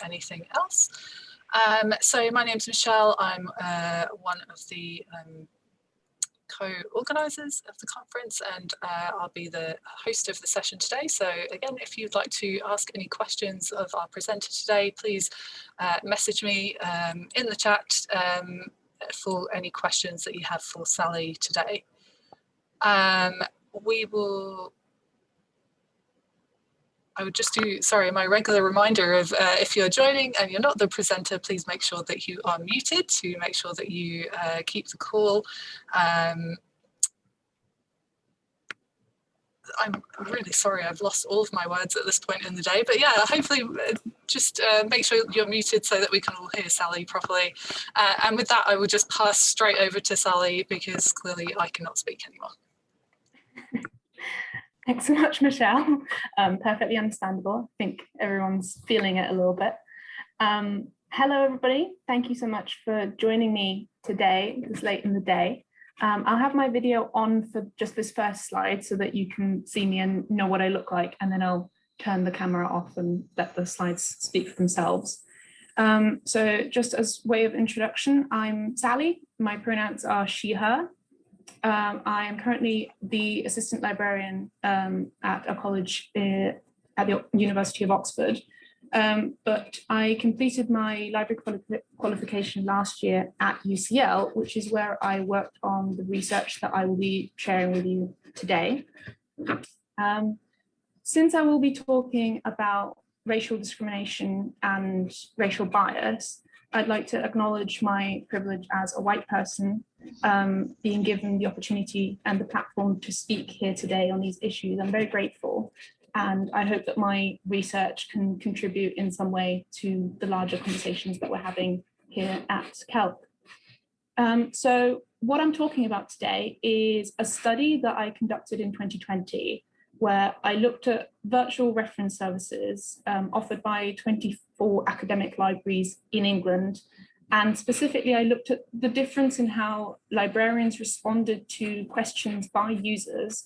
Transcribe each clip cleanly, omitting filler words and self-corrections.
anything else. So my name's Michelle. I'm one of the co-organisers of the conference, and I'll be the host of the session today. So again, if you'd like to ask any questions of our presenter today, please message me in the chat for any questions that you have for Sally today. I would just do, sorry, my regular reminder of if you're joining and you're not the presenter, please make sure that you are muted to make sure that you keep the call. I'm really sorry, I've lost all of my words at this point in the day, but yeah, hopefully just make sure you're muted so that we can all hear Sally properly. And with that, I will just pass straight over to Sally because clearly I cannot speak anymore. Thanks so much, Michelle. Perfectly understandable. I think everyone's feeling it a little bit. Hello, everybody. Thank you so much for joining me today, this late in the day. I'll have my video on for just this first slide so that you can see me and know what I look like, and then I'll turn the camera off and let the slides speak for themselves. So just as way of introduction, I'm Sally. My pronouns are she, her. I am currently the assistant librarian at a college at the University of Oxford, but I completed my library qualification last year at UCL, which is where I worked on the research that I will be sharing with you today. Since I will be talking about racial discrimination and racial bias, I'd like to acknowledge my privilege as a white person, being given the opportunity and the platform to speak here today on these issues. I'm very grateful, and I hope that my research can contribute in some way to the larger conversations that we're having here at KELP. So what I'm talking about today is a study that I conducted in 2020, where I looked at virtual reference services offered by 24 academic libraries in England. And specifically, I looked at the difference in how librarians responded to questions by users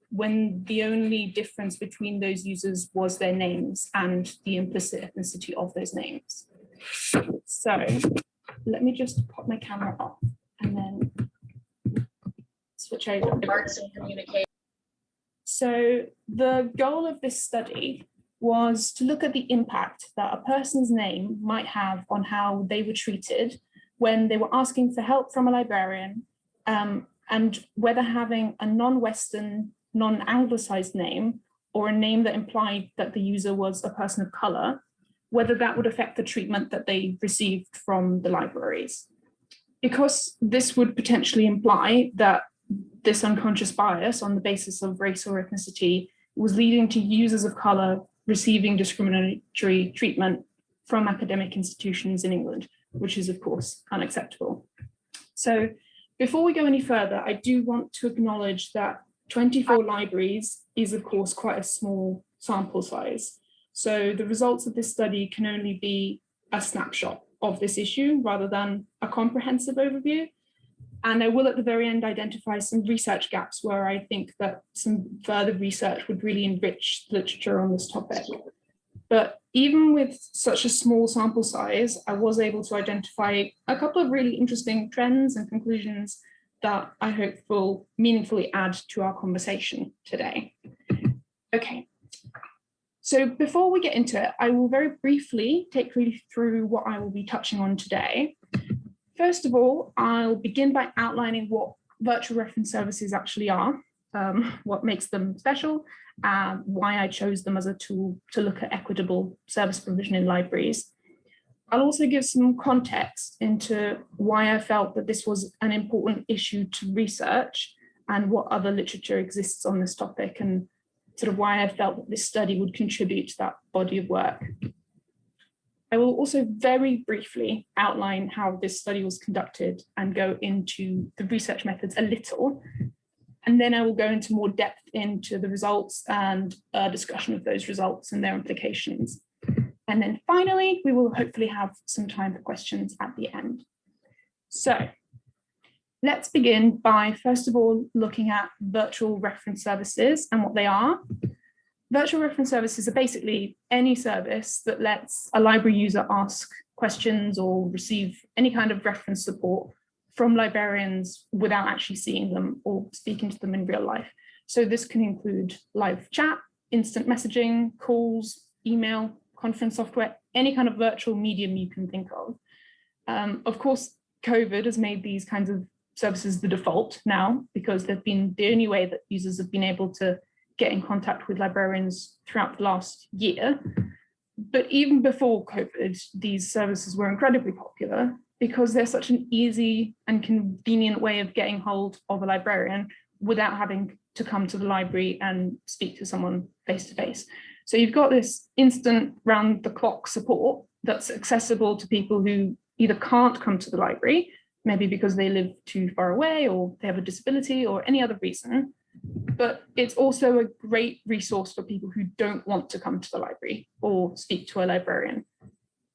when the only difference between those users was their names and the implicit ethnicity of those names. So let me just pop my camera off and then switch over. So the goal of this study was to look at the impact that a person's name might have on how they were treated when they were asking for help from a librarian, and whether having a non-Western, non-Anglicized name or a name that implied that the user was a person of color, whether that would affect the treatment that they received from the libraries. Because this would potentially imply that this unconscious bias on the basis of race or ethnicity was leading to users of color receiving discriminatory treatment from academic institutions in England, which is of course unacceptable. So before we go any further, I do want to acknowledge that 24 libraries is of course quite a small sample size. So the results of this study can only be a snapshot of this issue rather than a comprehensive overview. And I will at the very end identify some research gaps where I think that some further research would really enrich literature on this topic. But even with such a small sample size, I was able to identify a couple of really interesting trends and conclusions that I hope will meaningfully add to our conversation today. Okay, so before we get into it, I will very briefly take you through what I will be touching on today. First of all, I'll begin by outlining what virtual reference services actually are, what makes them special, and why I chose them as a tool to look at equitable service provision in libraries. I'll also give some context into why I felt that this was an important issue to research and what other literature exists on this topic, and sort of why I felt that this study would contribute to that body of work. I will also very briefly outline how this study was conducted and go into the research methods a little, and then I will go into more depth into the results and a discussion of those results and their implications. And then finally, we will hopefully have some time for questions at the end. So let's begin by, first of all, looking at virtual reference services and what they are. virtual reference services are basically any service that lets a library user ask questions or receive any kind of reference support from librarians without actually seeing them or speaking to them in real life. So this can include live chat, instant messaging, calls, email, conference software, any kind of virtual medium you can think of. Of course, COVID has made these kinds of services the default now, because they've been the only way that users have been able to get in contact with librarians throughout the last year. But even before COVID, these services were incredibly popular because they're such an easy and convenient way of getting hold of a librarian without having to come to the library and speak to someone face to face. So you've got this instant round the clock support that's accessible to people who either can't come to the library, maybe because they live too far away or they have a disability or any other reason, but it's also a great resource for people who don't want to come to the library or speak to a librarian.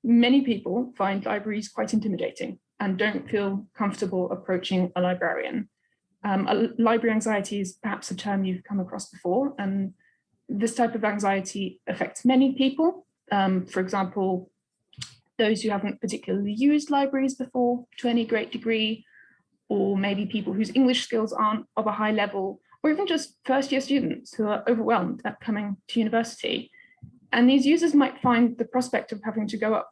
Many people find libraries quite intimidating and don't feel comfortable approaching a librarian. Library anxiety is perhaps a term you've come across before, and this type of anxiety affects many people. For example, those who haven't particularly used libraries before to any great degree, or maybe people whose English skills aren't of a high level, or even just first-year students who are overwhelmed at coming to university. And these users might find the prospect of having to go up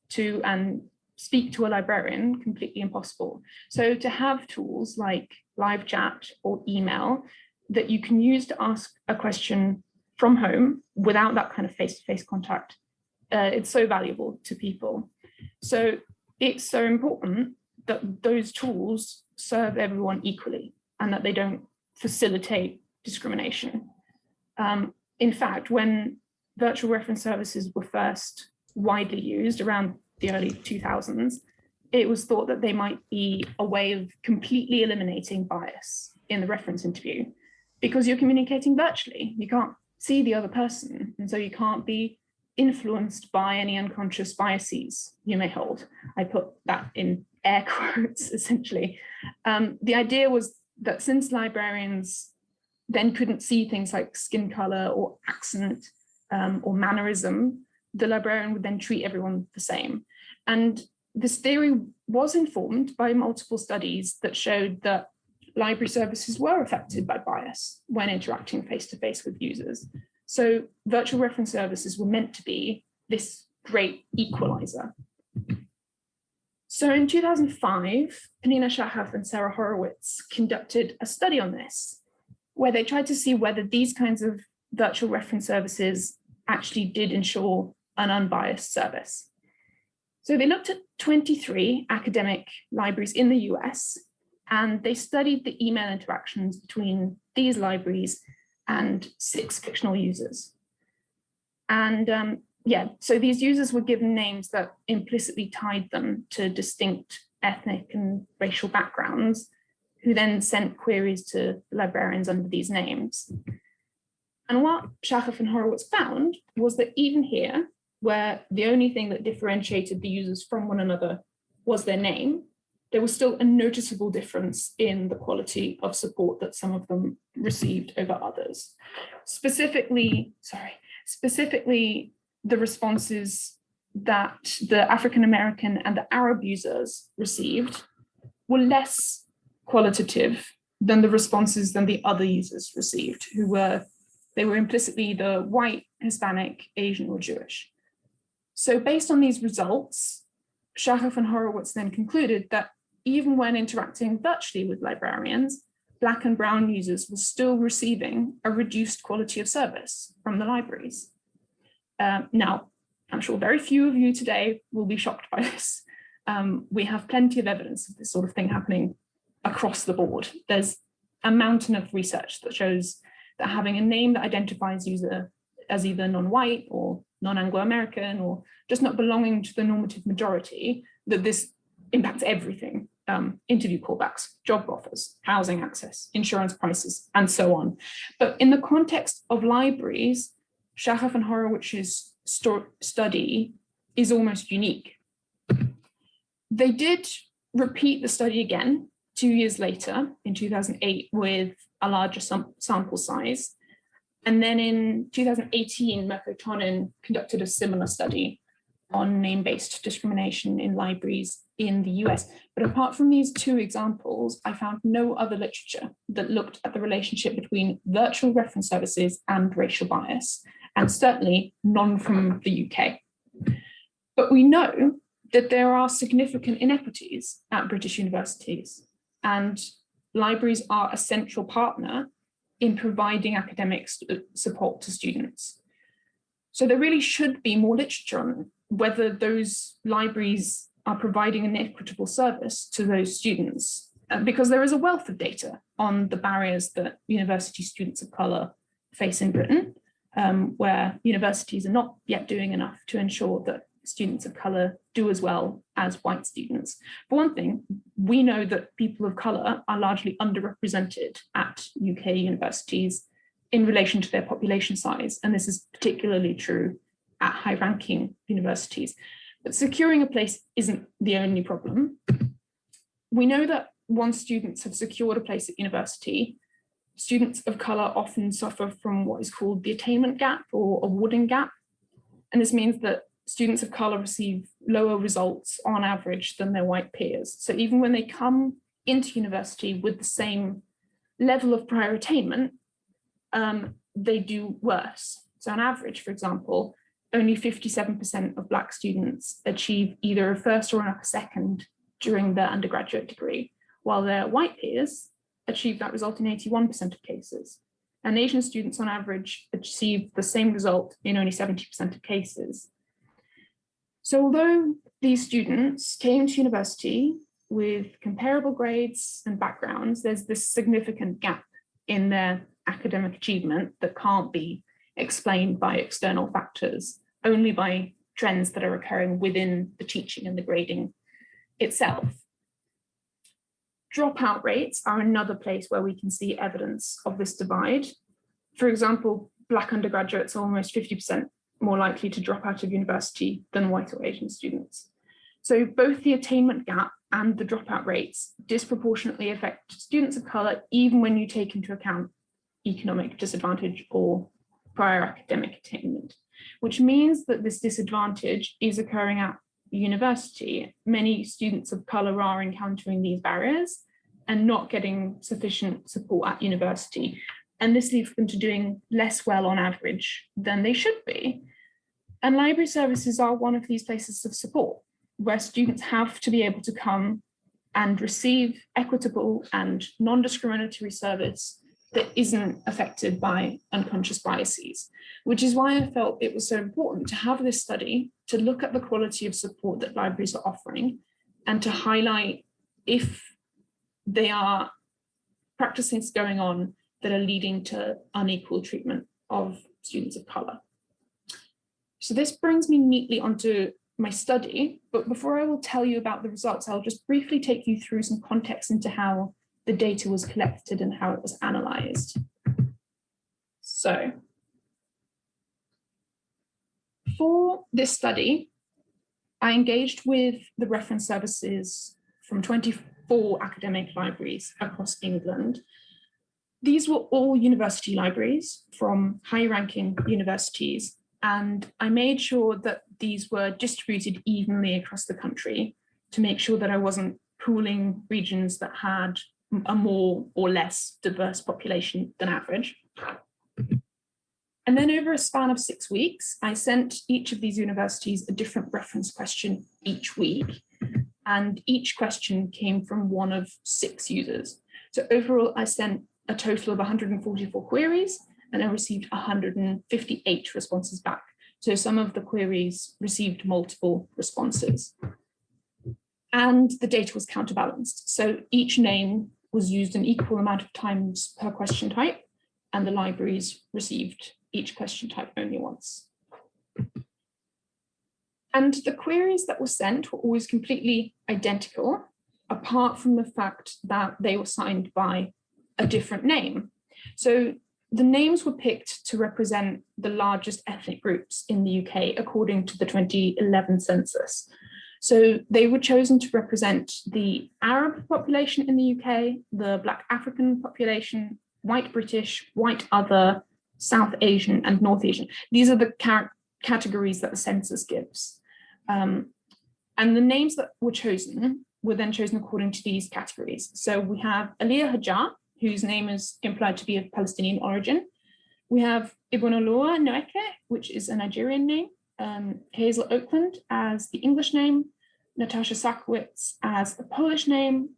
to and speak to a librarian completely impossible. So to have tools like live chat or email that you can use to ask a question from home without that kind of face-to-face contact, it's so valuable to people. So it's so important that those tools serve everyone equally and that they don't facilitate discrimination. In fact, when virtual reference services were first widely used around the early 2000s, it was thought that they might be a way of completely eliminating bias in the reference interview, because you're communicating virtually. You can't see the other person, and so you can't be influenced by any unconscious biases you may hold. I put that in air quotes, essentially. The idea was that since librarians then couldn't see things like skin color or accent or mannerism, the librarian would then treat everyone the same. And this theory was informed by multiple studies that showed that library services were affected by bias when interacting face-to-face with users. So virtual reference services were meant to be this great equalizer. So in 2005, Penina Shahaf and Sarah Horowitz conducted a study on this, where they tried to see whether these kinds of virtual reference services actually did ensure an unbiased service. So they looked at 23 academic libraries in the US, and they studied the email interactions between these libraries and 6 fictional users. And so these users were given names that implicitly tied them to distinct ethnic and racial backgrounds, who then sent queries to librarians under these names. And what Shahaf and Horowitz found was that even here, where the only thing that differentiated the users from one another was their name, there was still a noticeable difference in the quality of support that some of them received over others. Specifically, the responses that the African-American and the Arab users received were less qualitative than the responses than the other users received, they were implicitly the white, Hispanic, Asian, or Jewish. So based on these results, Shahaf and Horowitz then concluded that even when interacting virtually with librarians, Black and brown users were still receiving a reduced quality of service from the libraries. Now, I'm sure very few of you today will be shocked by this. We have plenty of evidence of this sort of thing happening across the board. There's a mountain of research that shows that having a name that identifies user as either non-white or non-Anglo-American or just not belonging to the normative majority, that this impacts everything. Interview callbacks, job offers, housing access, insurance prices, and so on. But in the context of libraries, Shahaf and Horowitz's study is almost unique. They did repeat the study again 2 years later in 2008 with a larger sample size, And then in 2018, Mirko Tonin conducted a similar study on name-based discrimination in libraries in the US. But apart from these two examples, I found no other literature that looked at the relationship between virtual reference services and racial bias, and certainly none from the UK. But we know that there are significant inequities at British universities, and libraries are a central partner in providing academic support to students. So there really should be more literature on whether those libraries are providing an equitable service to those students, because there is a wealth of data on the barriers that university students of colour face in Britain, where universities are not yet doing enough to ensure that students of colour do as well as white students. For one thing, we know that people of colour are largely underrepresented at UK universities in relation to their population size, and this is particularly true at high-ranking universities. But securing a place isn't the only problem. We know that once students have secured a place at university, students of colour often suffer from what is called the attainment gap or a Wooding gap. And this means that students of colour receive lower results on average than their white peers. So even when they come into university with the same level of prior attainment, they do worse. So on average, for example, only 57% of Black students achieve either a first or an upper second during their undergraduate degree, while their white peers achieve that result in 81% of cases. And Asian students on average achieve the same result in only 70% of cases. So although these students came to university with comparable grades and backgrounds, there's this significant gap in their academic achievement that can't be explained by external factors, only by trends that are occurring within the teaching and the grading itself. Dropout rates are another place where we can see evidence of this divide. For example, Black undergraduates are almost 50% more likely to drop out of university than white or Asian students. So both the attainment gap and the dropout rates disproportionately affect students of colour, even when you take into account economic disadvantage or prior academic attainment, which means that this disadvantage is occurring at university. Many students of colour are encountering these barriers and not getting sufficient support at university. And this leads them to doing less well on average than they should be. And library services are one of these places of support, where students have to be able to come and receive equitable and non-discriminatory service that isn't affected by unconscious biases, which is why I felt it was so important to have this study to look at the quality of support that libraries are offering and to highlight if they are practices going on that are leading to unequal treatment of students of colour. So this brings me neatly onto my study, but before I will tell you about the results, I'll just briefly take you through some context into how the data was collected and how it was analysed. So for this study, I engaged with the reference services from 24 academic libraries across England. These were all university libraries from high-ranking universities, and I made sure that these were distributed evenly across the country to make sure that I wasn't pooling regions that had a more or less diverse population than average. And then over a span of 6 weeks, I sent each of these universities a different reference question each week. And each question came from one of 6 users. So overall, I sent a total of 144 queries, and I received 158 responses back. So some of the queries received multiple responses. And the data was counterbalanced. So each name was used an equal amount of times per question type, and the libraries received each question type only once. And the queries that were sent were always completely identical, apart from the fact that they were signed by a different name. So the names were picked to represent the largest ethnic groups in the UK according to the 2011 census. So they were chosen to represent the Arab population in the UK, the Black African population, white British, white other, South Asian, and North Asian. These are the categories that the census gives. And the names that were chosen were then chosen according to these categories. So we have Aliyah Hajar, whose name is implied to be of Palestinian origin. We have Ibonoluwa Noeke, which is a Nigerian name, Hazel Oakland as the English name, Natasha Sakowitz as the Polish name,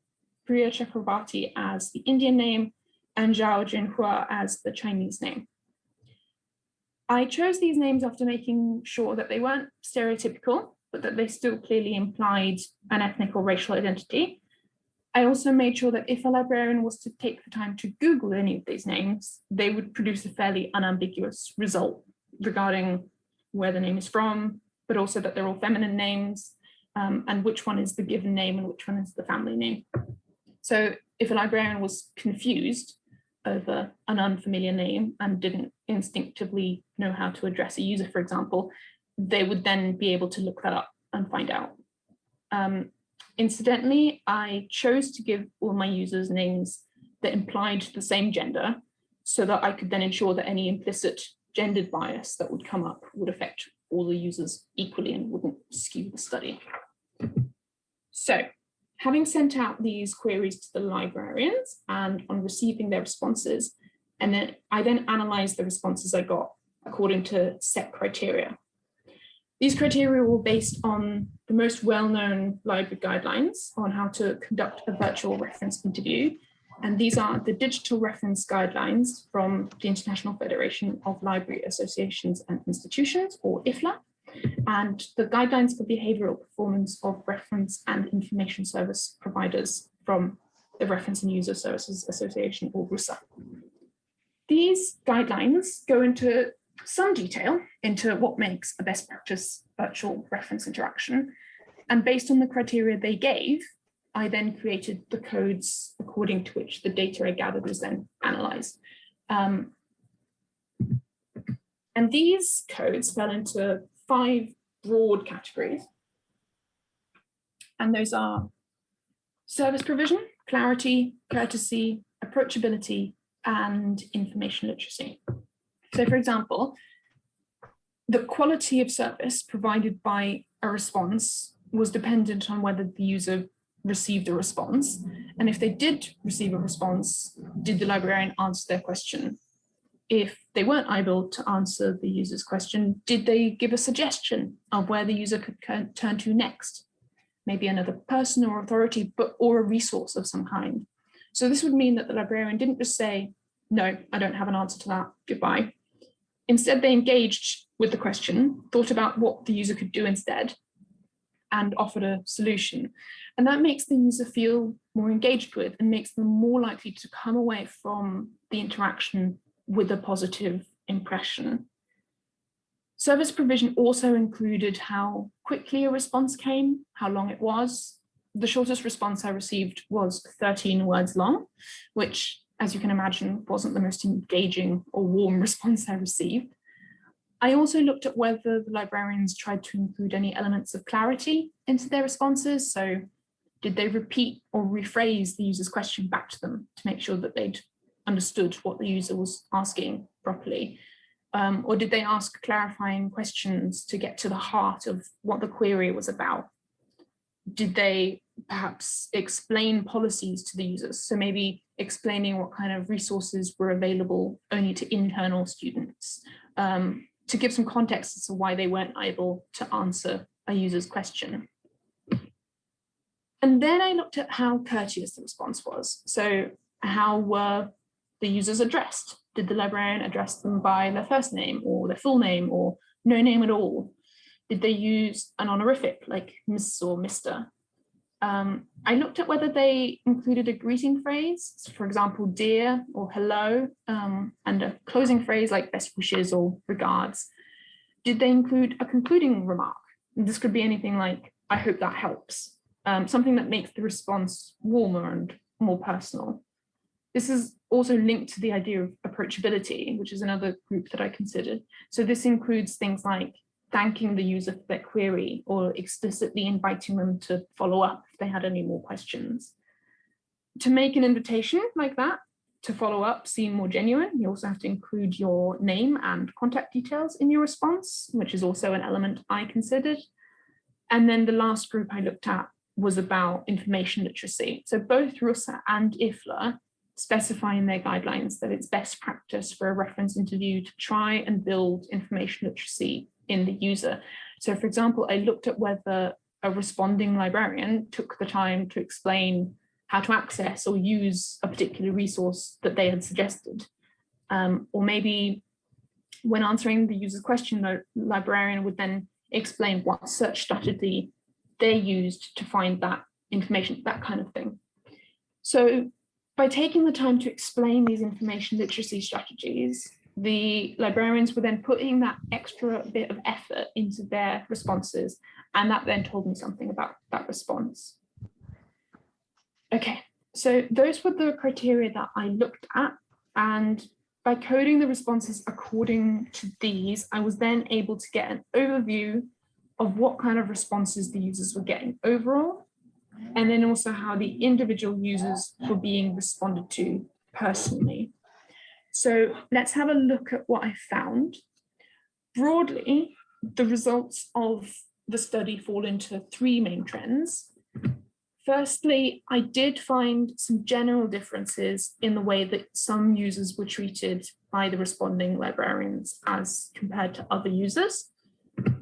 Priya Chakrabarti as the Indian name, and Zhao Junhua as the Chinese name. I chose these names after making sure that they weren't stereotypical, but that they still clearly implied an ethnic or racial identity. I also made sure that if a librarian was to take the time to Google any of these names, they would produce a fairly unambiguous result regarding where the name is from, but also that they're all feminine names, and which one is the given name and which one is the family name. So if a librarian was confused over an unfamiliar name and didn't instinctively know how to address a user, for example, they would then be able to look that up and find out. Incidentally, I chose to give all my users names that implied the same gender so that I could then ensure that any implicit gendered bias that would come up would affect all the users equally and wouldn't skew the study. So, having sent out these queries to the librarians and on receiving their responses, I then analyzed the responses I got according to set criteria. These criteria were based on the most well-known library guidelines on how to conduct a virtual reference interview. And these are the Digital Reference Guidelines from the International Federation of Library Associations and Institutions, or IFLA, and the Guidelines for Behavioral Performance of Reference and Information Service Providers from the Reference and User Services Association, or RUSA. These guidelines go into some detail into what makes a best practice virtual reference interaction. And based on the criteria they gave, I then created the codes according to which the data I gathered was then analyzed. And these codes fell into 5 broad categories. And those are service provision, clarity, courtesy, approachability, and information literacy. So for example, the quality of service provided by a response was dependent on whether the user received a response. And if they did receive a response, did the librarian answer their question? If they weren't able to answer the user's question, did they give a suggestion of where the user could turn to next? Maybe another person or authority, or a resource of some kind. So this would mean that the librarian didn't just say, no, I don't have an answer to that, goodbye. Instead, they engaged with the question, thought about what the user could do instead, and offered a solution. And that makes the user feel more engaged with and makes them more likely to come away from the interaction with a positive impression. Service provision also included how quickly a response came, how long it was. The shortest response I received was 13 words long, which, as you can imagine, wasn't the most engaging or warm response I received. I also looked at whether the librarians tried to include any elements of clarity into their responses. So did they repeat or rephrase the user's question back to them to make sure that they'd understood what the user was asking properly? Or did they ask clarifying questions to get to the heart of what the query was about? Did they perhaps explain policies to the users? So maybe explaining what kind of resources were available only to internal students, to give some context as to why they weren't able to answer a user's question. And then I looked at how courteous the response was. So how were the users addressed? Did the librarian address them by their first name or their full name or no name at all? Did they use an honorific like Miss or Mr.? I looked at whether they included a greeting phrase, for example, dear or hello, and a closing phrase like best wishes or regards. Did they include a concluding remark? This could be anything like, I hope that helps, something that makes the response warmer and more personal. This is also linked to the idea of approachability, which is another group that I considered. So this includes things like thanking the user for their query or explicitly inviting them to follow up if they had any more questions. To make an invitation like that, to follow up seem more genuine, you also have to include your name and contact details in your response, which is also an element I considered. And then the last group I looked at was about information literacy. So both RUSA and IFLA specify in their guidelines that it's best practice for a reference interview to try and build information literacy in the user. So for example, I looked at whether a responding librarian took the time to explain how to access or use a particular resource that they had suggested. Or maybe when answering the user's question, the librarian would then explain what search strategy they used to find that information, that kind of thing. So by taking the time to explain these information literacy strategies, the librarians were then putting that extra bit of effort into their responses, and that then told me something about that response. Okay, so those were the criteria that I looked at, and by coding the responses according to these, I was then able to get an overview of what kind of responses the users were getting overall, and then also how the individual users were being responded to personally. So let's have a look at what I found. Broadly, the results of the study fall into three main trends. Firstly, I did find some general differences in the way that some users were treated by the responding librarians as compared to other users.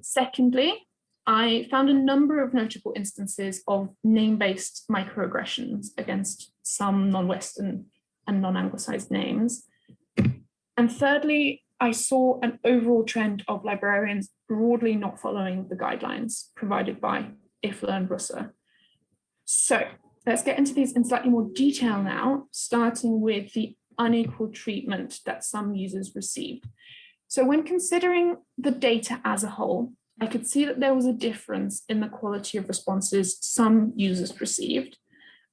Secondly, I found a number of notable instances of name-based microaggressions against some non-Western and non-Anglicized names. And thirdly, I saw an overall trend of librarians broadly not following the guidelines provided by IFLA and RUSA. So let's get into these in slightly more detail now, starting with the unequal treatment that some users received. So when considering the data as a whole, I could see that there was a difference in the quality of responses some users received.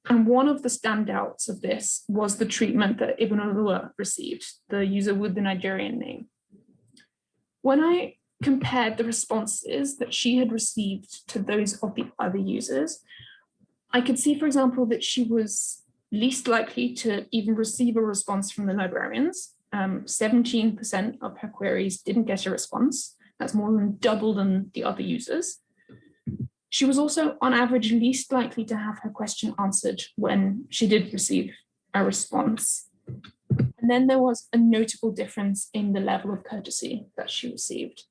And one of the standouts of this was the treatment that Ibn Alua received, the user with the Nigerian name. When I compared the responses that she had received to those of the other users, I could see, for example, that she was least likely to even receive a response from the librarians. 17% of her queries didn't get a response. That's more than double than the other users. She was also, on average, least likely to have her question answered when she did receive a response. And then there was a notable difference in the level of courtesy that she received.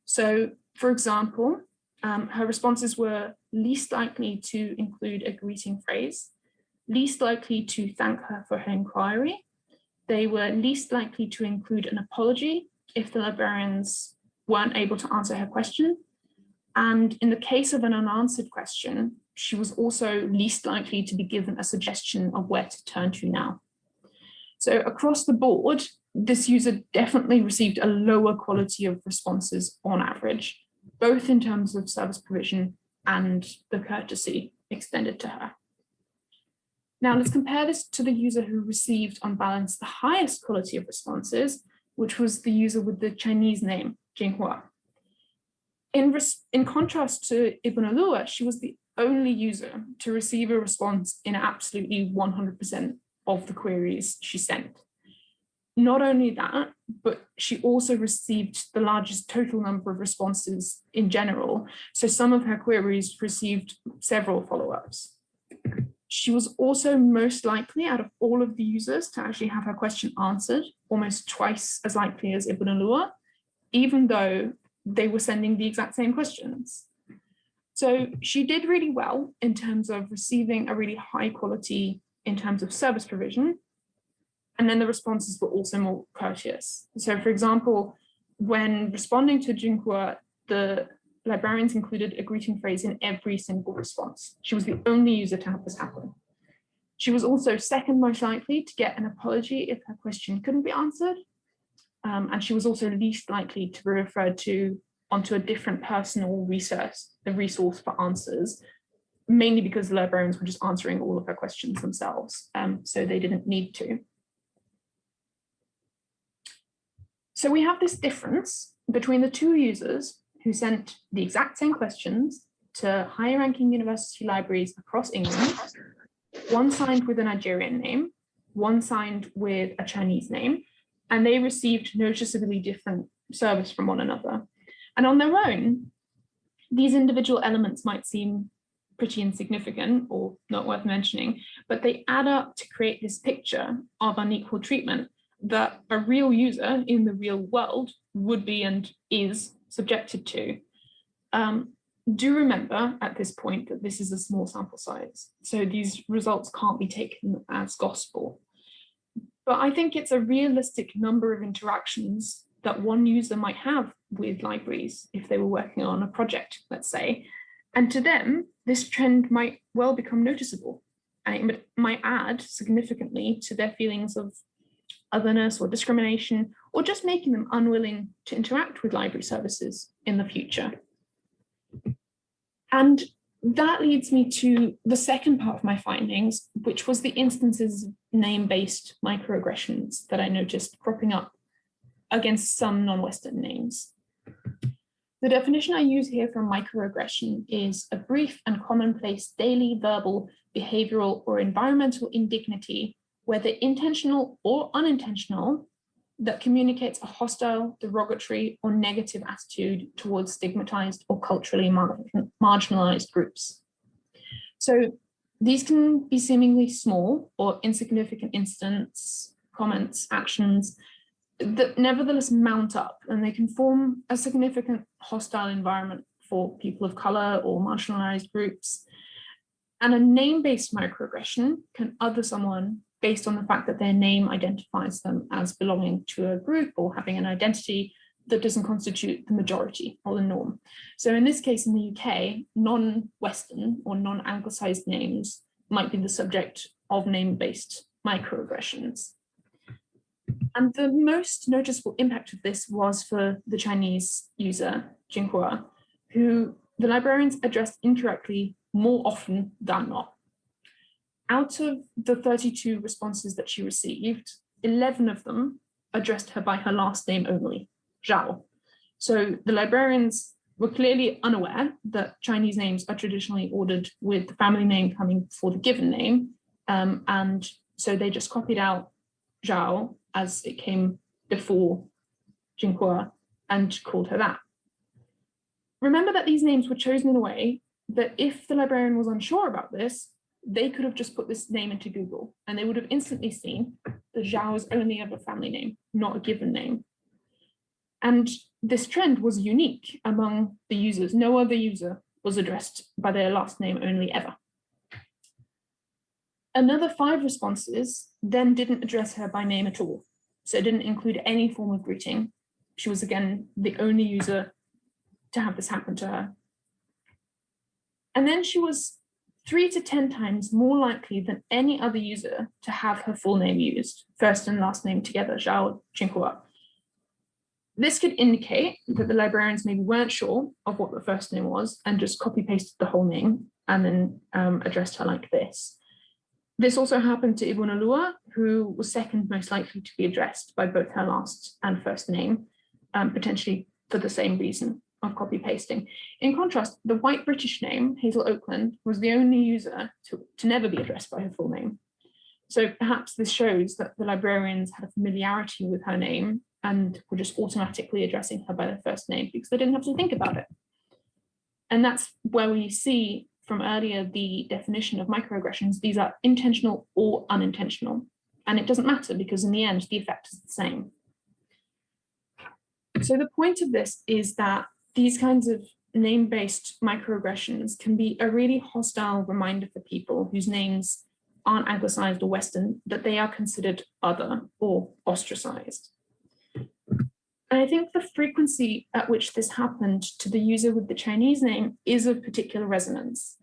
So, for example, her responses were least likely to include a greeting phrase, least likely to thank her for her inquiry. They were least likely to include an apology if the librarians weren't able to answer her question. And in the case of an unanswered question, she was also least likely to be given a suggestion of where to turn to now. So across the board, this user definitely received a lower quality of responses on average, both in terms of service provision and the courtesy extended to her. Now let's compare this to the user who received on balance the highest quality of responses, which was the user with the Chinese name, Jinghua. In contrast to Ibn Alua, she was the only user to receive a response in absolutely 100% of the queries she sent. Not only that, but she also received the largest total number of responses in general. So some of her queries received several follow-ups. She was also most likely out of all of the users to actually have her question answered, almost twice as likely as Ibn Alua, even though they were sending the exact same questions. So she did really well in terms of receiving a really high quality in terms of service provision. And then the responses were also more courteous. So for example, when responding to Jinghua, the librarians included a greeting phrase in every single response. She was the only user to have this happen. She was also second most likely to get an apology if her question couldn't be answered. And she was also least likely to be referred to onto a different personal resource for answers, mainly because the librarians were just answering all of her questions themselves, so they didn't need to. So we have this difference between the two users who sent the exact same questions to higher ranking university libraries across England, one signed with a Nigerian name, one signed with a Chinese name, and they received noticeably different service from one another. And on their own, these individual elements might seem pretty insignificant or not worth mentioning, but they add up to create this picture of unequal treatment that a real user in the real world would be and is subjected to. Do remember at this point that this is a small sample size, so these results can't be taken as gospel. But I think it's a realistic number of interactions that one user might have with libraries if they were working on a project, let's say. And to them, this trend might well become noticeable, and it might add significantly to their feelings of otherness or discrimination, or just making them unwilling to interact with library services in the future. And that leads me to the second part of my findings, which was the instances of name-based microaggressions that I noticed cropping up against some non-Western names. The definition I use here for microaggression is a brief and commonplace daily verbal, behavioral, or environmental indignity, whether intentional or unintentional, that communicates a hostile, derogatory, or negative attitude towards stigmatized or culturally marginalized groups. So these can be seemingly small or insignificant incidents, comments, actions that nevertheless mount up, and they can form a significant hostile environment for people of color or marginalized groups. And a name-based microaggression can other someone based on the fact that their name identifies them as belonging to a group or having an identity that doesn't constitute the majority or the norm. So in this case, in the UK, non-Western or non-Anglicized names might be the subject of name-based microaggressions. And the most noticeable impact of this was for the Chinese user, Jinhua, who the librarians addressed incorrectly more often than not. Out of the 32 responses that she received, 11 of them addressed her by her last name only, Zhao. So the librarians were clearly unaware that Chinese names are traditionally ordered with the family name coming before the given name. And so they just copied out Zhao as it came before Jinhua and called her that. Remember that these names were chosen in a way that if the librarian was unsure about this, they could have just put this name into Google and they would have instantly seen that Zhao is only ever a family name, not a given name. And this trend was unique among the users. No other user was addressed by their last name only ever. Another 5 responses then didn't address her by name at all. So it didn't include any form of greeting. She was again the only user to have this happen to her. And then she was 3 to 10 times more likely than any other user to have her full name used, first and last name together, Zhao Jinhua. This could indicate that the librarians maybe weren't sure of what the first name was and just copy pasted the whole name and then addressed her like this. This also happened to Ibunalua, who was second most likely to be addressed by both her last and first name, potentially for the same reason of copy pasting. In contrast, the white British name, Hazel Oakland, was the only user to never be addressed by her full name. So perhaps this shows that the librarians had a familiarity with her name and were just automatically addressing her by her first name because they didn't have to think about it. And that's where we see from earlier the definition of microaggressions. These are intentional or unintentional. And it doesn't matter because in the end, the effect is the same. So the point of this is that these kinds of name-based microaggressions can be a really hostile reminder for people whose names aren't Anglicized or Western, that they are considered other or ostracized. And I think the frequency at which this happened to the user with the Chinese name is of particular resonance,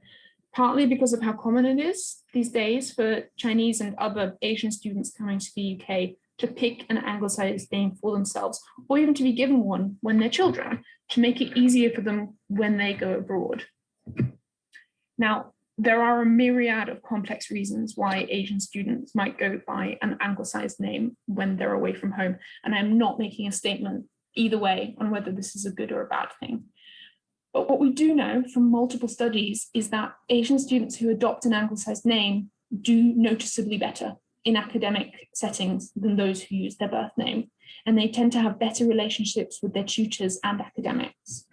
partly because of how common it is these days for Chinese and other Asian students coming to the UK to pick an Anglicized name for themselves, or even to be given one when they're children, to make it easier for them when they go abroad. Now, there are a myriad of complex reasons why Asian students might go by an Anglicized name when they're away from home, and I'm not making a statement either way on whether this is a good or a bad thing. But what we do know from multiple studies is that Asian students who adopt an Anglicized name do noticeably better in academic settings than those who use their birth name, and they tend to have better relationships with their tutors and academics.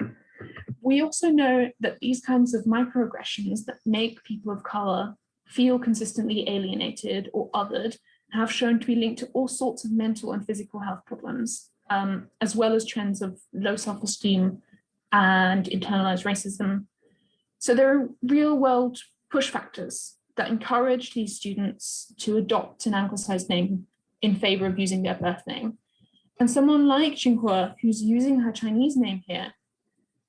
We also know that these kinds of microaggressions that make people of color feel consistently alienated or othered have shown to be linked to all sorts of mental and physical health problems, as well as trends of low self-esteem and internalized racism. So there are real world push factors that encourage these students to adopt an anglicized name in favor of using their birth name. And someone like Jinhua, who's using her Chinese name here,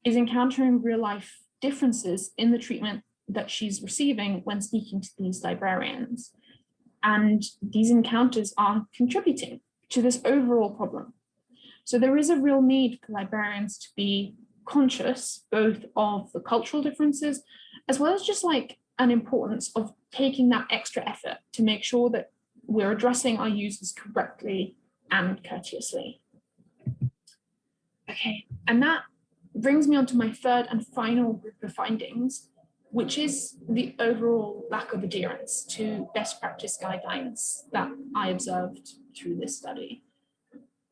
is encountering real life differences in the treatment that she's receiving when speaking to these librarians. And these encounters are contributing to this overall problem. So there is a real need for librarians to be conscious both of the cultural differences, as well as just like an importance of taking that extra effort to make sure that we're addressing our users correctly and courteously. Okay, and that brings me on to my third and final group of findings, which is the overall lack of adherence to best practice guidelines that I observed through this study.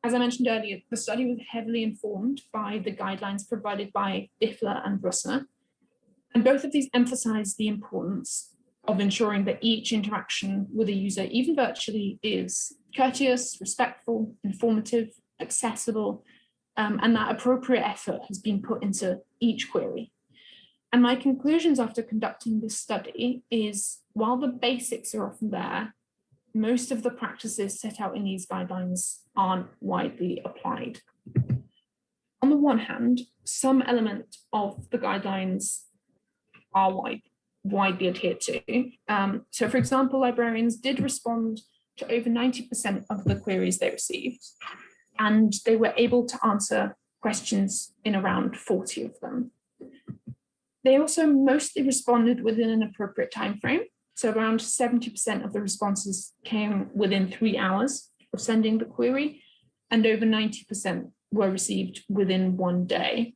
As I mentioned earlier, the study was heavily informed by the guidelines provided by BIFLA and Brusner, and both of these emphasize the importance of ensuring that each interaction with a user, even virtually, is courteous, respectful, informative, accessible, and that appropriate effort has been put into each query. And my conclusions after conducting this study is, while the basics are often there, most of the practices set out in these guidelines aren't widely applied. On the one hand, some element of the guidelines are widely adhered to. So for example, librarians did respond to over 90% of the queries they received, and they were able to answer questions in around 40 of them. They also mostly responded within an appropriate time frame. So around 70% of the responses came within 3 hours of sending the query, and over 90% were received within 1 day.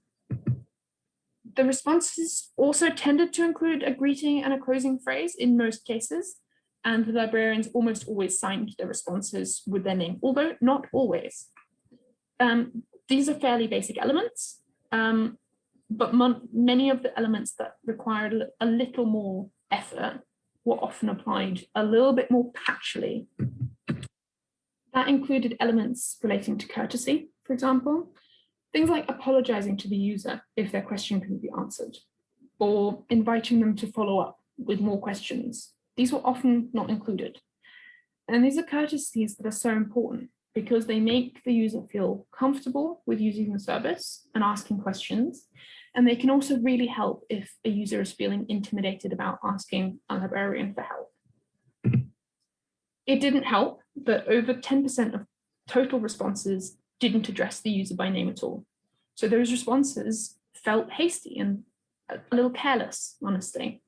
The responses also tended to include a greeting and a closing phrase in most cases, and the librarians almost always signed their responses with their name, although not always. These are fairly basic elements, but many of the elements that required a little more effort were often applied a little bit more patchily. That included elements relating to courtesy, for example, things like apologizing to the user if their question couldn't be answered, or inviting them to follow up with more questions. These were often not included. And these are courtesies that are so important because they make the user feel comfortable with using the service and asking questions. And they can also really help if a user is feeling intimidated about asking a librarian for help. It didn't help that over 10% of total responses didn't address the user by name at all. So those responses felt hasty and a little careless, honestly.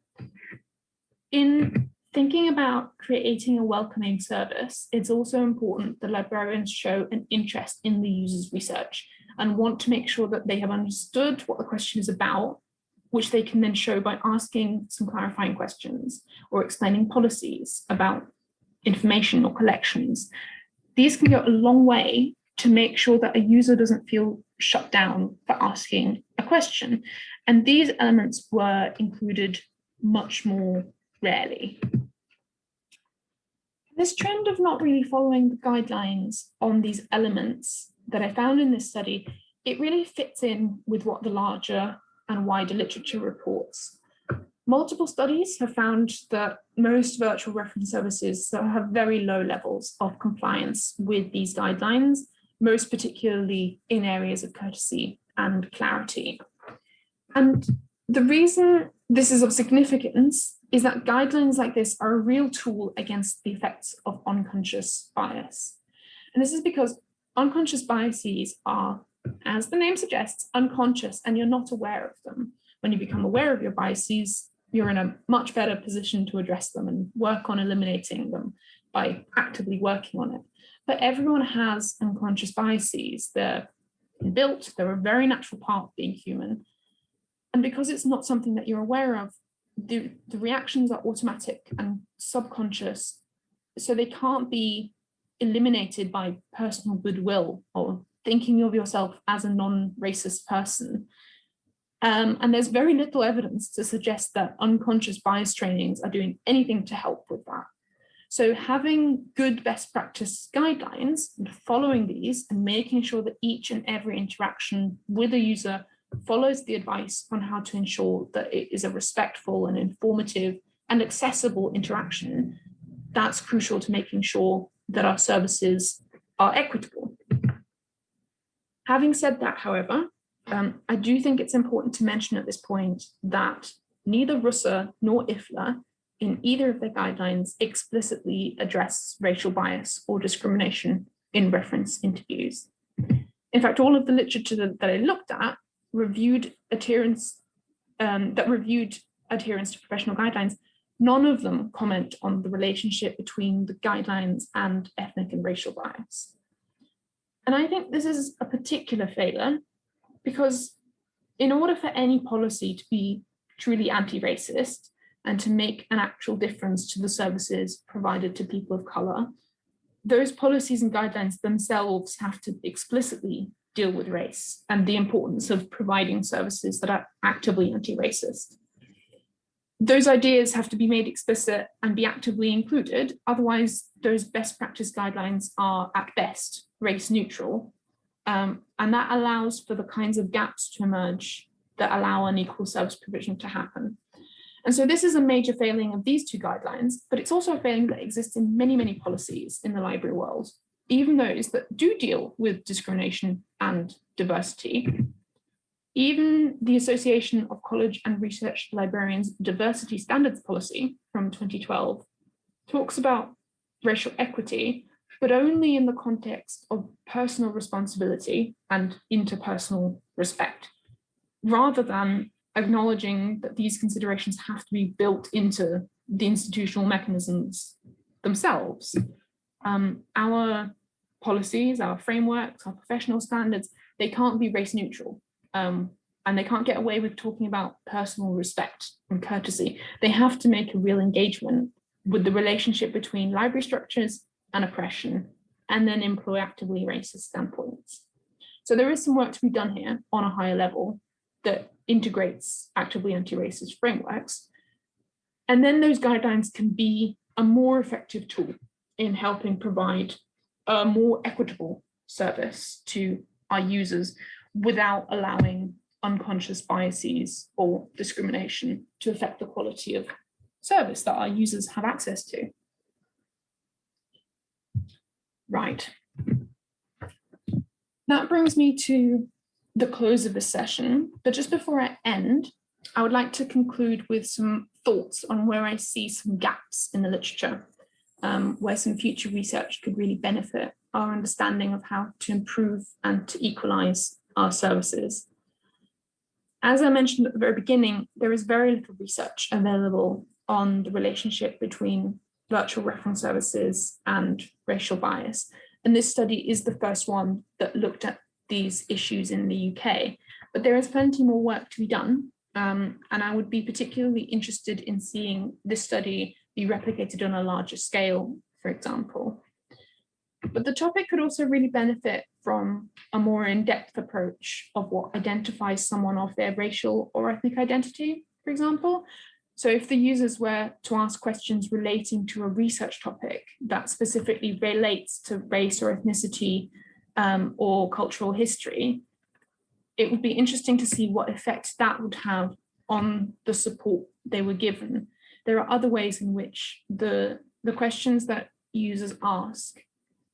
In thinking about creating a welcoming service, it's also important that librarians show an interest in the user's research and want to make sure that they have understood what the question is about, which they can then show by asking some clarifying questions or explaining policies about information or collections. These can go a long way to make sure that a user doesn't feel shut down for asking a question. And these elements were included much more rarely. This trend of not really following the guidelines on these elements that I found in this study, it really fits in with what the larger and wider literature reports. Multiple studies have found that most virtual reference services have very low levels of compliance with these guidelines, most particularly in areas of courtesy and clarity. And the reason this is of significance is that guidelines like this are a real tool against the effects of unconscious bias. And this is because unconscious biases are, as the name suggests, unconscious, and you're not aware of them. When you become aware of your biases, you're in a much better position to address them and work on eliminating them by actively working on it. But everyone has unconscious biases. They're built, they're a very natural part of being human. And because it's not something that you're aware of, the reactions are automatic and subconscious. so they can't be eliminated by personal goodwill or thinking of yourself as a non-racist person. And there's very little evidence to suggest that unconscious bias trainings are doing anything to help with that. So having good best practice guidelines and following these and making sure that each and every interaction with a user follows the advice on how to ensure that it is a respectful and informative and accessible interaction, that's crucial to making sure that our services are equitable. Having said that, however, I do think it's important to mention at this point that neither RUSA nor IFLA in either of their guidelines explicitly address racial bias or discrimination in reference interviews. In fact, all of the literature that I looked at reviewed adherence to professional guidelines. None of them comment on the relationship between the guidelines and ethnic and racial bias. And I think this is a particular failure because in order for any policy to be truly anti-racist and to make an actual difference to the services provided to people of color, those policies and guidelines themselves have to explicitly deal with race and the importance of providing services that are actively anti-racist. Those ideas have to be made explicit and be actively included. Otherwise, those best practice guidelines are at best race neutral. And that allows for the kinds of gaps to emerge that allow unequal service provision to happen. And so this is a major failing of these two guidelines, but it's also a failing that exists in many, many policies in the library world, even those that do deal with discrimination and diversity. Even the Association of College and Research Librarians Diversity Standards Policy from 2012 talks about racial equity, but only in the context of personal responsibility and interpersonal respect, rather than acknowledging that these considerations have to be built into the institutional mechanisms themselves. Our policies, our frameworks, our professional standards, they can't be race neutral. And they can't get away with talking about personal respect and courtesy. They have to make a real engagement with the relationship between library structures and oppression, and then employ actively racist standpoints. So there is some work to be done here on a higher level that integrates actively anti-racist frameworks. And then those guidelines can be a more effective tool in helping provide a more equitable service to our users without allowing unconscious biases or discrimination to affect the quality of service that our users have access to. Right. That brings me to the close of the session, but just before I end, I would like to conclude with some thoughts on where I see some gaps in the literature, where some future research could really benefit our understanding of how to improve and to equalize our services. As I mentioned at the very beginning, there is very little research available on the relationship between virtual reference services and racial bias. And this study is the first one that looked at these issues in the UK, but there is plenty more work to be done. And I would be particularly interested in seeing this study be replicated on a larger scale, for example. But the topic could also really benefit from a more in-depth approach of what identifies someone of their racial or ethnic identity, for example. So if the users were to ask questions relating to a research topic that specifically relates to race or ethnicity or cultural history, it would be interesting to see what effect that would have on the support they were given. There are other ways in which the questions that users ask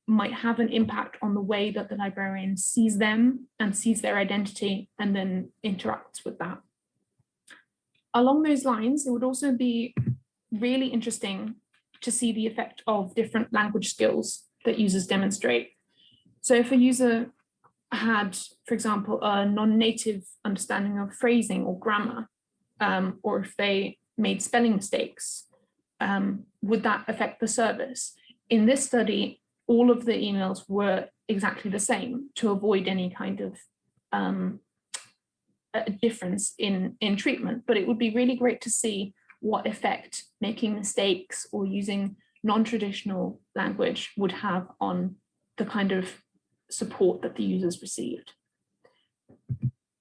might have an impact on the way that the librarian sees them and sees their identity and then interacts with that. Along those lines, it would also be really interesting to see the effect of different language skills that users demonstrate. So if a user had, for example, a non-native understanding of phrasing or grammar, or if they made spelling mistakes, would that affect the service? In this study, all of the emails were exactly the same to avoid any kind of a difference in treatment, but it would be really great to see what effect making mistakes or using non-traditional language would have on the kind of support that the users received.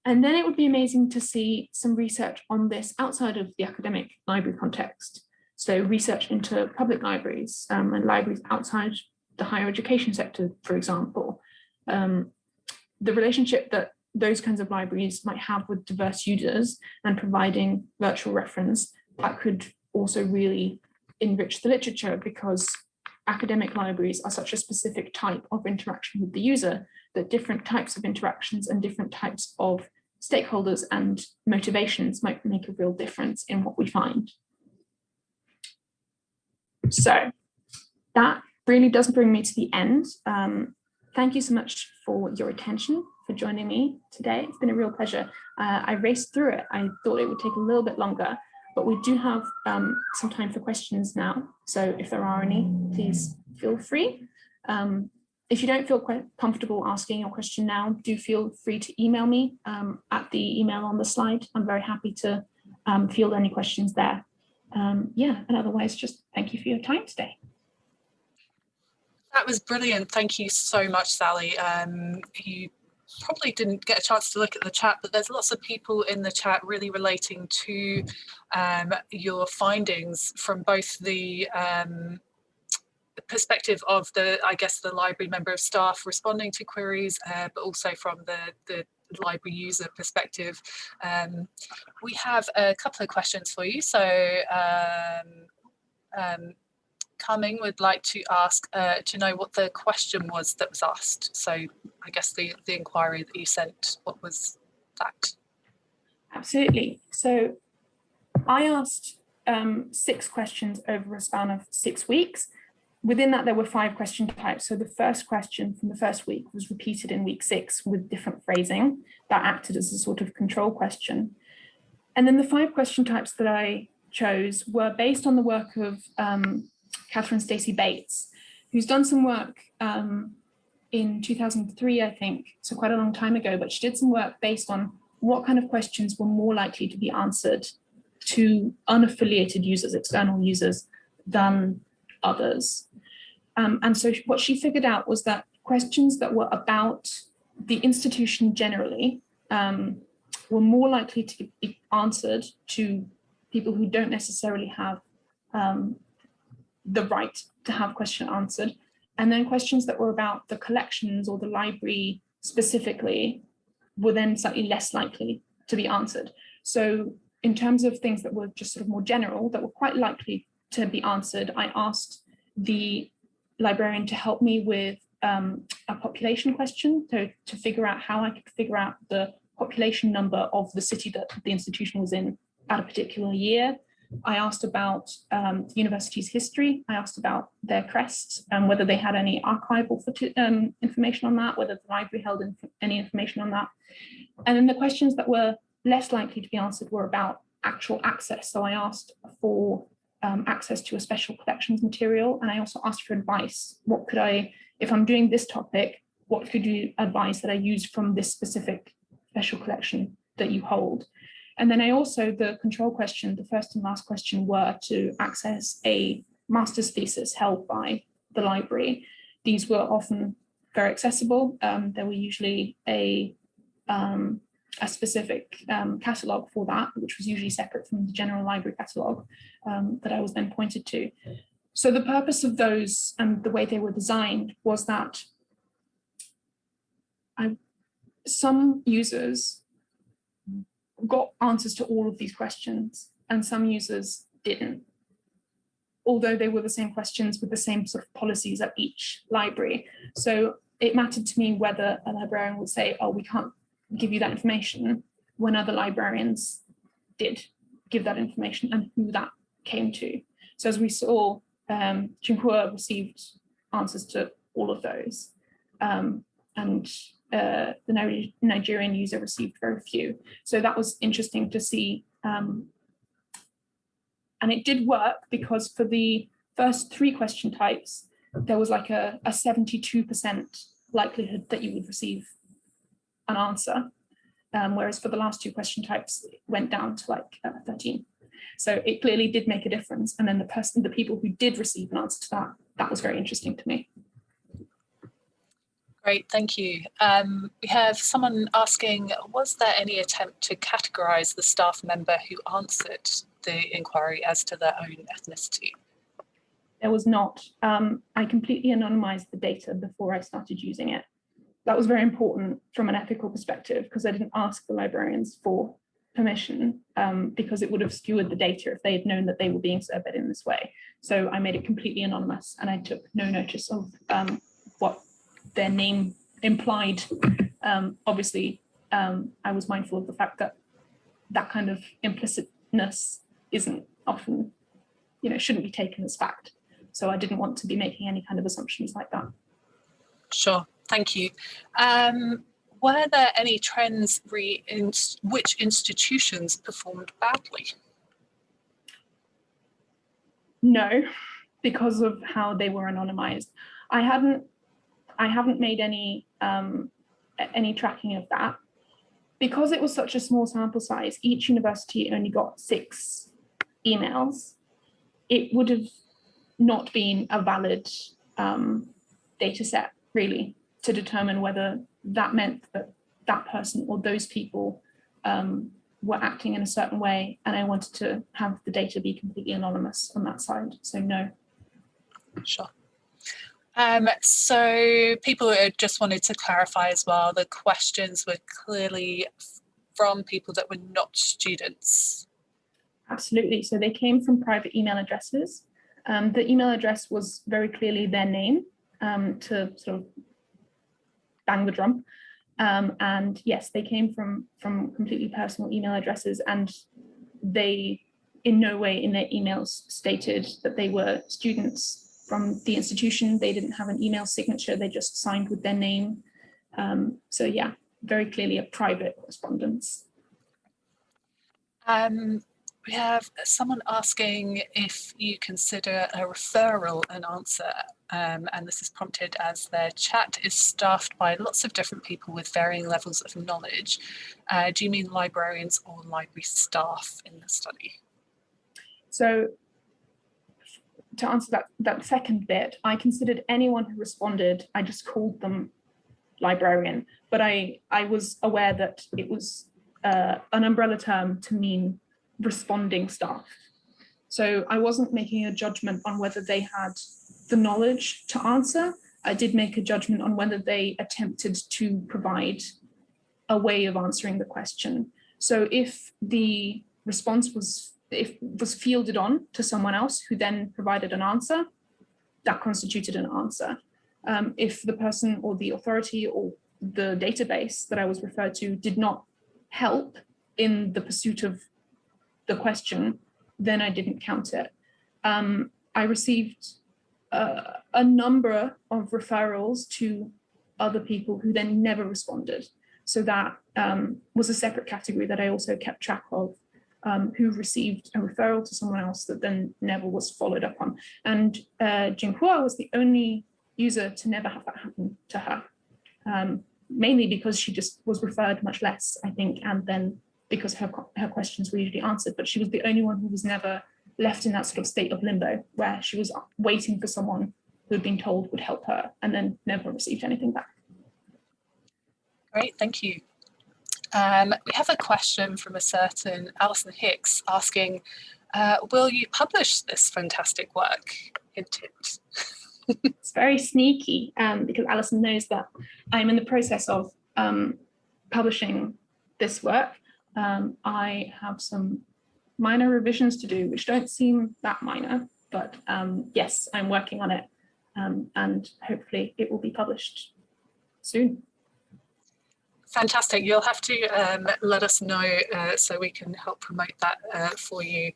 And then it would be amazing to see some research on this outside of the academic library context. So research into public libraries and libraries outside the higher education sector, for example. The relationship that those kinds of libraries might have with diverse users and providing virtual reference, that could also really enrich the literature, because academic libraries are such a specific type of interaction with the user that different types of interactions and different types of stakeholders and motivations might make a real difference in what we find. So that really does bring me to the end. Thank you so much for your attention, for joining me today. It's been a real pleasure. I raced through it. I thought it would take a little bit longer, but we do have some time for questions now. So if there are any, please feel free. If you don't feel quite comfortable asking your question now, do feel free to email me at the email on the slide. I'm very happy to field any questions there. Yeah, and otherwise, just thank you for your time today. That was brilliant. Thank you so much, Sally. You probably didn't get a chance to look at the chat, but there's lots of people in the chat really relating to your findings from both the perspective of the, I guess, the library member of staff responding to queries, but also from the library user perspective. We have a couple of questions for you. So Cumming would like to ask to know what the question was that was asked. So I guess the inquiry that you sent, what was that? Absolutely. So I asked 6 questions over a span of 6 weeks. Within that, there were 5 question types. So the first question from the first week was repeated in week 6 with different phrasing that acted as a sort of control question. And then the 5 question types that I chose were based on the work of Catherine Stacey Bates, who's done some work in 2003, I think, so quite a long time ago, but she did some work based on what kind of questions were more likely to be answered to unaffiliated users, external users, than others. And so what she figured out was that questions that were about the institution generally were more likely to be answered to people who don't necessarily have the right to have question answered. And then questions that were about the collections or the library specifically were then slightly less likely to be answered. So in terms of things that were just sort of more general, that were quite likely to be answered, I asked the librarian to help me with a population question, so to figure out how I could figure out the population number of the city that the institution was in at a particular year. I asked about the university's history. I asked about their crests and whether they had any archival information on that, whether the library held any information on that. And then the questions that were less likely to be answered were about actual access. So I asked for access to a special collections material, and I also asked for advice. What could I, if I'm doing this topic, what could you advise that I use from this specific special collection that you hold? And then I also, the control question, the first and last question, were to access a master's thesis held by the library. These were often very accessible. There were usually a specific catalogue for that, which was usually separate from the general library catalogue that I was then pointed to. So the purpose of those and the way they were designed was that some users got answers to all of these questions and some users didn't, although they were the same questions with the same sort of policies at each library. So it mattered to me whether a librarian would say, oh, we can't give you that information, when other librarians did give that information and who that came to. So as we saw, Tsinghua received answers to all of those, and the Nigerian user received very few. So that was interesting to see. And it did work because for the first 3 question types, there was like a 72% likelihood that you would receive an answer. Whereas for the last 2 question types, it went down to like 13. So it clearly did make a difference. And then the people who did receive an answer to that was very interesting to me. Great, thank you. We have someone asking, was there any attempt to categorise the staff member who answered the inquiry as to their own ethnicity? There was not. I completely anonymized the data before I started using it. That was very important from an ethical perspective, because I didn't ask the librarians for permission, because it would have skewed the data if they had known that they were being surveyed in this way. So I made it completely anonymous, and I took no notice of what their name implied. Obviously, I was mindful of the fact that that kind of implicitness isn't often, shouldn't be taken as fact. So I didn't want to be making any kind of assumptions like that. Sure, thank you. Were there any trends in which institutions performed badly? No, because of how they were anonymized. I haven't made any tracking of that. Because it was such a small sample size, each university only got 6 emails. It would have not been a valid data set, really, to determine whether that meant that that person or those people were acting in a certain way. And I wanted to have the data be completely anonymous on that side. So no. Sure. So people just wanted to clarify as well, the questions were clearly from people that were not students. Absolutely. So they came from private email addresses. The email address was very clearly their name, to sort of bang the drum. And yes, they came from completely personal email addresses, and they in no way in their emails stated that they were students from the institution. They didn't have an email signature, they just signed with their name. So yeah, very clearly a private correspondence. We have someone asking if you consider a referral an answer, and this is prompted as their chat is staffed by lots of different people with varying levels of knowledge. Do you mean librarians or library staff in the study? So to answer that second bit, I considered anyone who responded, I just called them librarian, but I was aware that it was an umbrella term to mean responding staff. So I wasn't making a judgment on whether they had the knowledge to answer. I did make a judgment on whether they attempted to provide a way of answering the question. So if the response was fielded on to someone else who then provided an answer, that constituted an answer. If the person or the authority or the database that I was referred to did not help in the pursuit of the question, then I didn't count it. I received a number of referrals to other people who then never responded. So that was a separate category that I also kept track of, who received a referral to someone else that then never was followed up on. And Jinhua was the only user to never have that happen to her, mainly because she just was referred much less, I think, and then because her questions were usually answered, but she was the only one who was never left in that sort of state of limbo where she was waiting for someone who had been told would help her and then never received anything back. Great, thank you. We have a question from a certain Alison Hicks asking, will you publish this fantastic work? Hint, hint. It's very sneaky, because Alison knows that I'm in the process of publishing this work. I have some minor revisions to do, which don't seem that minor, but yes, I'm working on it, and hopefully it will be published soon. Fantastic. You'll have to let us know so we can help promote that for you,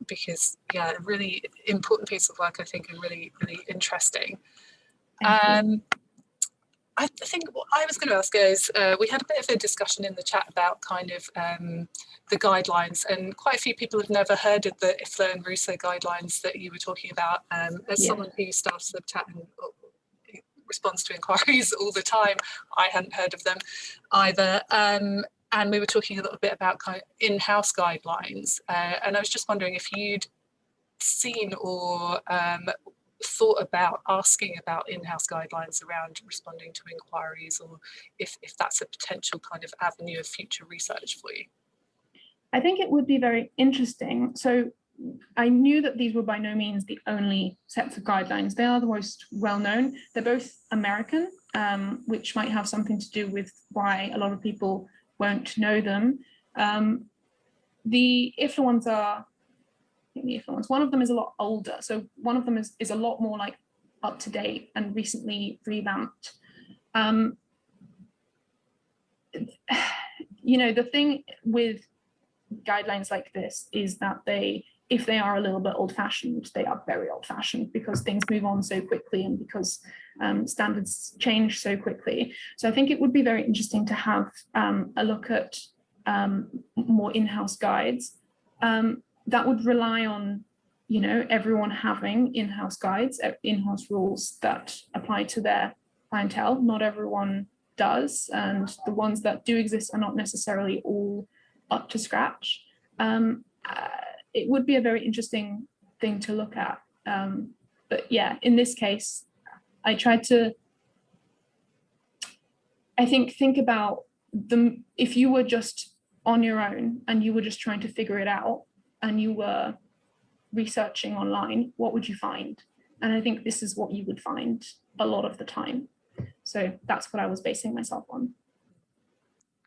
because yeah, a really important piece of work, I think, and really, really interesting. I think what I was going to ask is, we had a bit of a discussion in the chat about kind of the guidelines, and quite a few people have never heard of the IFLA and RUSA guidelines that you were talking about. As someone who starts the chat and responds to inquiries all the time, I hadn't heard of them either. And we were talking a little bit about kind of in-house guidelines. And I was just wondering if you'd seen or thought about asking about in-house guidelines around responding to inquiries, or if that's a potential kind of avenue of future research for you. I think it would be very interesting. So I knew that these were by no means the only sets of guidelines. They are the most well-known. They're both American, which might have something to do with why a lot of people won't know them. The IFLA ones are, I think the IFLA ones, one of them is a lot older. So one of them is a lot more like up to date and recently revamped. You know, the thing with guidelines like this is that if they are a little bit old-fashioned, they are very old-fashioned because things move on so quickly and because standards change so quickly. So I think it would be very interesting to have a look at more in-house guides that would rely on, you know, everyone having in-house guides, in-house rules that apply to their clientele. Not everyone does, and the ones that do exist are not necessarily all up to scratch. It would be a very interesting thing to look at. But yeah, in this case, I tried to, I think about if you were just on your own and you were just trying to figure it out and you were researching online, what would you find? And I think this is what you would find a lot of the time. So that's what I was basing myself on.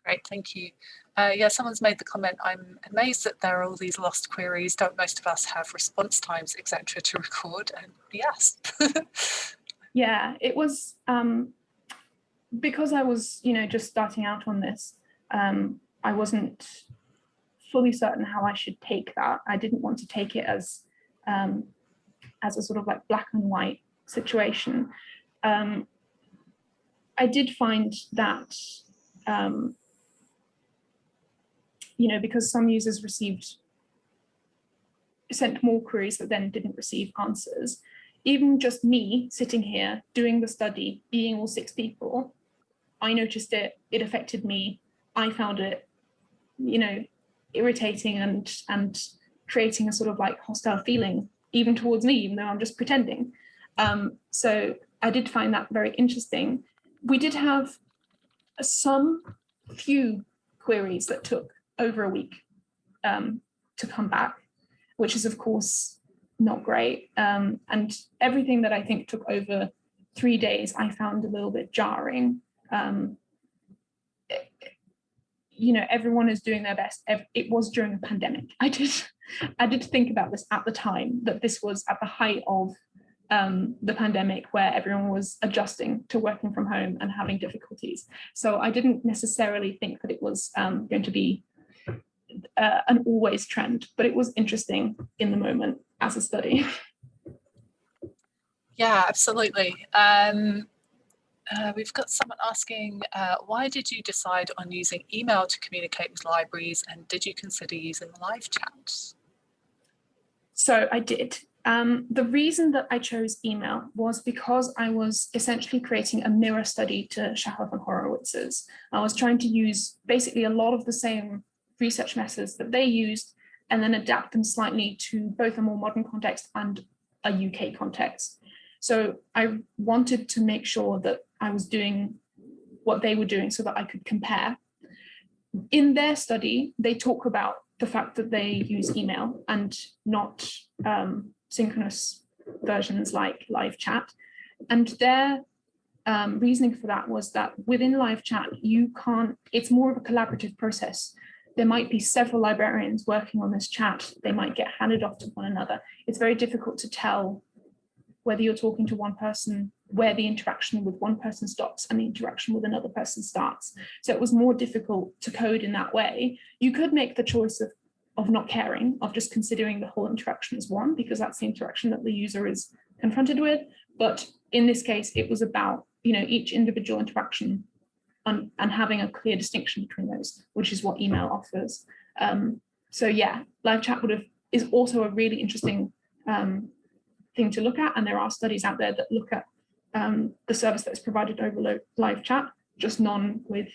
Great, thank you. Yeah, someone's made the comment, I'm amazed that there are all these lost queries. Don't most of us have response times, etc. to record? And yes. Yeah, it was because I was, you know, just starting out on this. I wasn't fully certain how I should take that. I didn't want to take it as a sort of like black and white situation. I did find that, you know, because some users sent more queries but then didn't receive answers. Even just me sitting here doing the study, being all 6 people, I noticed it affected me. I found it, you know, irritating and creating a sort of like hostile feeling even towards me, even though I'm just pretending. So I did find that very interesting. We did have some few queries that took over a week to come back, which is of course not great. And everything that I think took over 3 days, I found a little bit jarring. You know, everyone is doing their best. It was during a pandemic. I did think about this at the time, that this was at the height of the pandemic, where everyone was adjusting to working from home and having difficulties. So I didn't necessarily think that it was going to be an always trend, but it was interesting in the moment as a study. Yeah, absolutely. We've got someone asking, why did you decide on using email to communicate with libraries, and did you consider using live chat? So I did. The reason that I chose email was because I was essentially creating a mirror study to Shahov and Horowitz's. I was trying to use basically a lot of the same research methods that they used and then adapt them slightly to both a more modern context and a UK context. So I wanted to make sure that I was doing what they were doing so that I could compare. In their study, they talk about the fact that they use email and not synchronous versions like live chat. And their reasoning for that was that within live chat, it's more of a collaborative process. There might be several librarians working on this chat. They might get handed off to one another. It's very difficult to tell whether you're talking to one person, where the interaction with one person stops and the interaction with another person starts. So it was more difficult to code in that way. You could make the choice of not caring, of just considering the whole interaction as one, because that's the interaction that the user is confronted with. But in this case, it was about, you know, each individual interaction and having a clear distinction between those, which is what email offers. So yeah, live chat is also a really interesting thing to look at, and there are studies out there that look at the service that is provided over live chat, just none with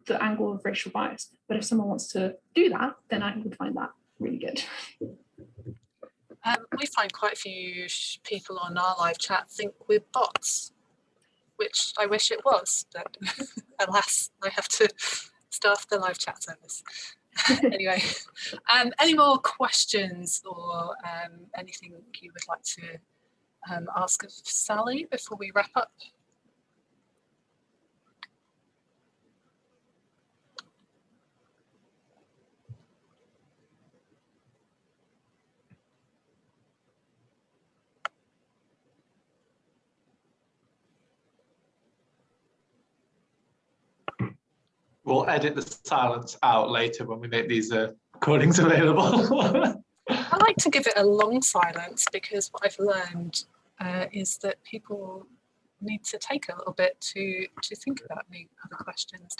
the angle of racial bias. But if someone wants to do that, then I would find that really good. We find quite a few people on our live chat think we're bots, which I wish it was, but alas, I have to staff the live chat service. Anyway, any more questions or anything you would like to ask of Sally before we wrap up? We'll edit the silence out later when we make these recordings available. I like to give it a long silence because what I've learned is that people need to take a little bit to think about any other questions,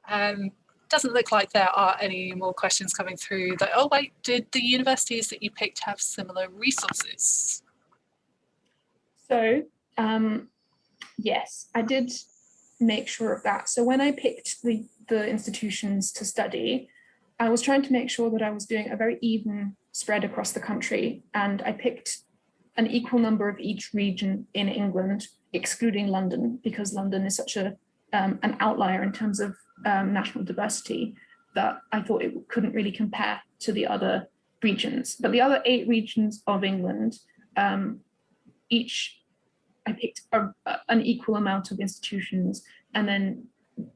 Darren. Doesn't look like there are any more questions coming through. Oh wait, did the universities that you picked have similar resources? So, yes, I did make sure of that. So when I picked the institutions to study, I was trying to make sure that I was doing a very even spread across the country, and I picked an equal number of each region in England, excluding London, because London is such an outlier in terms of national diversity that I thought it couldn't really compare to the other regions. But the other 8 regions of England, I picked an equal amount of institutions, and then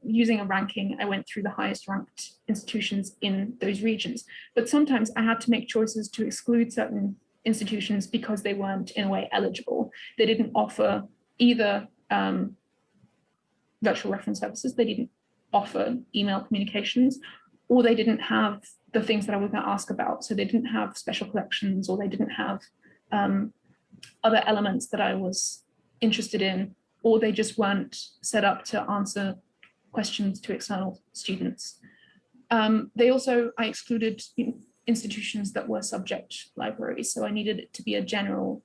using a ranking, I went through the highest ranked institutions in those regions. But sometimes I had to make choices to exclude certain institutions because they weren't in a way eligible. They didn't offer either virtual reference services, they didn't offer email communications, or they didn't have the things that I was going to ask about. So they didn't have special collections, or they didn't have other elements that I was interested in, or they just weren't set up to answer questions to external students. I excluded institutions that were subject libraries, so I needed it to be a general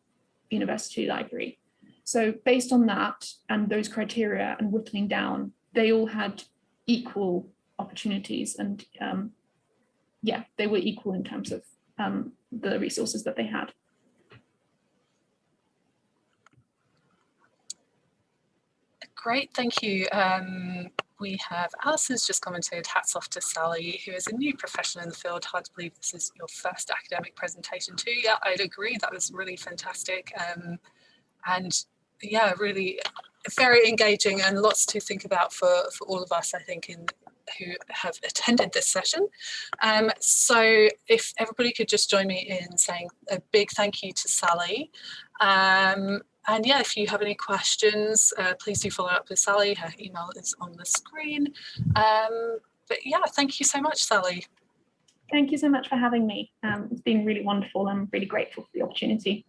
university library. So based on that and those criteria and whittling down, they all had equal opportunities, and yeah, they were equal in terms of the resources that they had. Great, thank you. We have Alison's just commented, hats off to Sally, who is a new professional in the field. Hard to believe this is your first academic presentation too. Yeah, I'd agree, that was really fantastic. And yeah, really very engaging and lots to think about for all of us, I think, who have attended this session. So if everybody could just join me in saying a big thank you to Sally. And yeah, if you have any questions, please do follow up with Sally. Her email is on the screen. But yeah, thank you so much, Sally. Thank you so much for having me. It's been really wonderful. I'm really grateful for the opportunity.